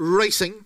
Racing.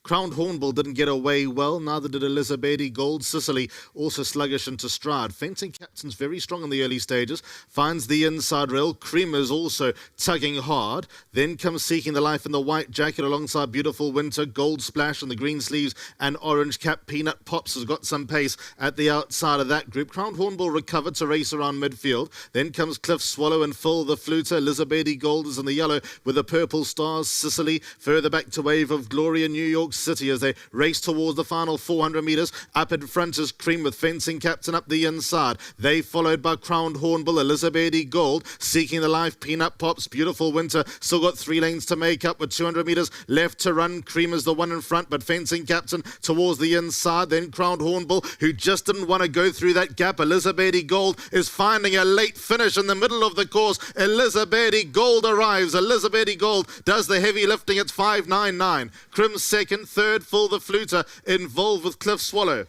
Crowned Hornbill didn't get away well, neither did Elizabedi. Gold Sicily also sluggish into stride. Fencing Captain's very strong in the early stages, finds the inside rail. Creamer's also tugging hard. Then comes Seeking the Life in the white jacket alongside Beautiful Winter. Gold Splash in the green sleeves and orange cap. Peanut Pops has got some pace at the outside of that group. Crowned Hornbill recovered to race around midfield. Then comes Cliff Swallow and Phil the Fluter. Elizabedi Gold is in the yellow with the purple stars. Sicily further back to Wave of Glory in New York City as they race towards the final 400 metres. Up in front is Cream with Fencing Captain up the inside. They followed by Crowned Hornbill, Elizabedi Gold, Seeking the Life, Peanut Pops, Beautiful Winter. Still got 3 lanes to make up with 200 metres left to run. Cream is the one in front, but Fencing Captain towards the inside. Then Crowned Hornbill, who just didn't want to go through that gap. Elizabedi Gold is finding a late finish in the middle of the course. Elizabedi Gold arrives. Elizabedi Gold does the heavy lifting. It's 5.99. Cream second, third, Phil the Fluter involved with Cliff Swallow.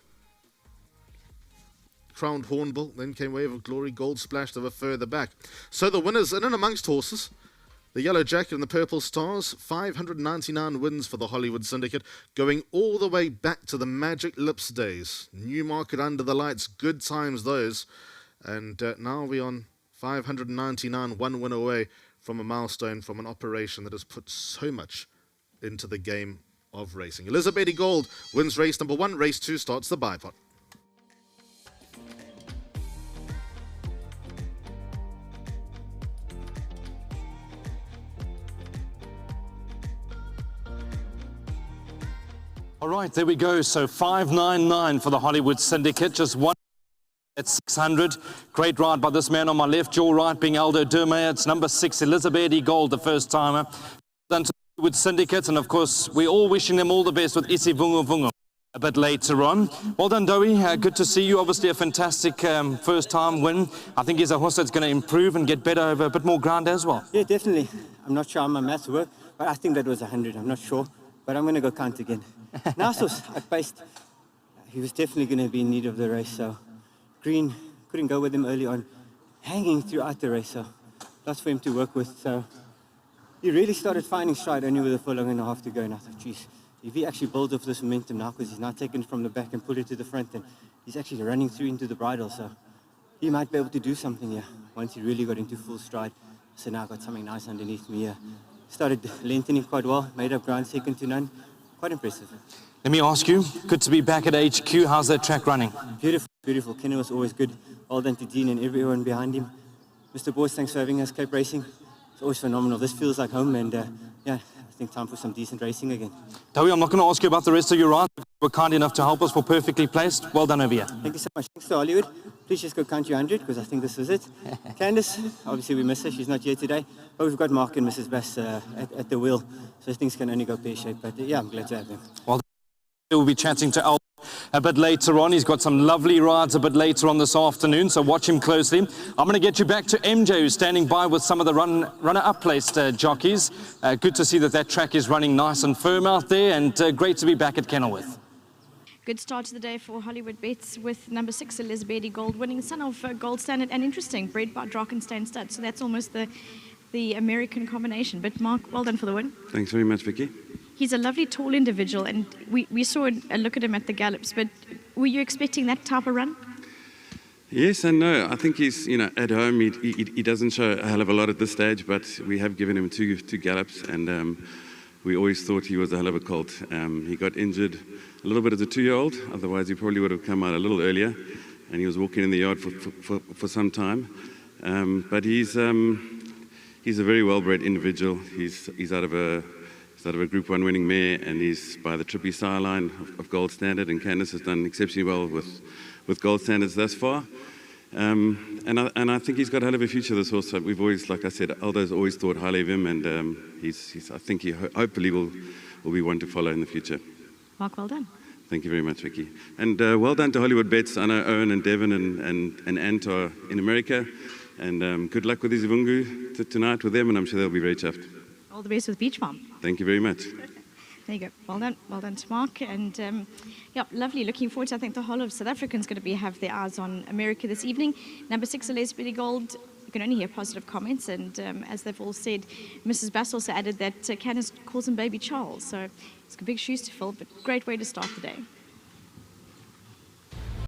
Crowned Hornbill, then came Wave of Glory. Gold Splash they were further back. So the winners in and amongst horses, the Yellow Jacket and the Purple Stars, 599 wins for the Hollywood Syndicate, going all the way back to the Magic Lips days. Newmarket under the lights, good times those. And now we're on 599, 1 win away from a milestone, from an operation that has put so much into the game of racing. Elizabedi Gold wins race number 1. Race 2 starts the bipod. All right, there we go. So 599 for the Hollywood Syndicate, just one at 600. Great ride by this man on my left, your right being Aldo Dermayer. It's number 6, Elizabedi Gold, the first timer. Done to with Syndicate, and of course we're all wishing them all the best with Isi Vungu Vungu a bit later on. Well done, Dowie. Good to see you. Obviously a fantastic first time win. I think he's a horse that's going to improve and get better over a bit more ground as well. Yeah, definitely. I'm not sure how my maths work, but I think that was 100. I'm not sure, but I'm going to go count again. Nasos, I paced. He was definitely going to be in need of the race, so Green couldn't go with him early on, hanging throughout the race, so lots for him to work with. So he really started finding stride only with a furlong and a half to go, and I thought, geez, if he actually builds off this momentum now, because he's now taken it from the back and put it to the front, and he's actually running through into the bridle, so he might be able to do something here once he really got into full stride. So now I've got something nice underneath me here. Started lengthening quite well, made up ground second to none. Quite impressive. Let me ask you, good to be back at HQ. How's that track running? Beautiful, beautiful. Kenny was always good. Well done to Dean and everyone behind him. Mr. Boyce, thanks for having us. Cape Racing. It's always phenomenal. This feels like home, and yeah, I think time for some decent racing again. Dowie, I'm not going to ask you about the rest of your ride. You were kind enough to help us for Perfectly Placed. Well done over here. Thank you so much. Thanks to Hollywood. Please just go count your 100, because I think this is it. Candice, obviously we miss her. She's not here today. But we've got Mark and Mrs. Bass at the wheel, so things can only go pear-shaped. But yeah, I'm glad to have them. Well, we'll be chatting to Al a bit later on. He's got some lovely rides a bit later on this afternoon, so watch him closely. I'm going to get you back to MJ, who's standing by with some of the runner-up placed jockeys. Good to see that that track is running nice and firm out there, and great to be back at Kenilworth. Good start to the day for Hollywood Bets with number 6, Elizabedi Gold, winning son of Gold Standard, and interesting, bred by Drakenstein Stud. So that's almost the American combination. But Mark, well done for the win. Thanks very much, Vicky. He's a lovely tall individual, and we saw a look at him at the gallops, but were you expecting that type of run? Yes and no. I think he's, at home, he doesn't show a hell of a lot at this stage, but we have given him two gallops, and we always thought he was a hell of a colt. He got injured a little bit as a 2-year-old, otherwise he probably would have come out a little earlier, and he was walking in the yard for some time. But he's a very well-bred individual. He's out of a Group 1 winning mare, and he's by the Trippy sire line of Gold Standard, and Candice has done exceptionally well with Gold Standards thus far. And I think he's got a hell of a future, this horse. We've always, like I said, Aldo's always thought highly of him, and I think he hopefully will be one to follow in the future. Mark, well done. Thank you very much, Vicky. And well done to Hollywood Bets. I know Owen and Devon and Ant are in America, and good luck with Izivungu tonight with them, and I'm sure they'll be very chuffed. All the best with Beach Farm. Thank you very much. There you go. Well done to Mark. And yeah, lovely. Looking forward to, I think, the whole of South Africans going to have their eyes on America this evening. Number 6, Elizabedi Gold, you can only hear positive comments. And as they've all said, Mrs. Bass also added that Canis calls him Baby Charles. So it's big shoes to fill, but great way to start the day.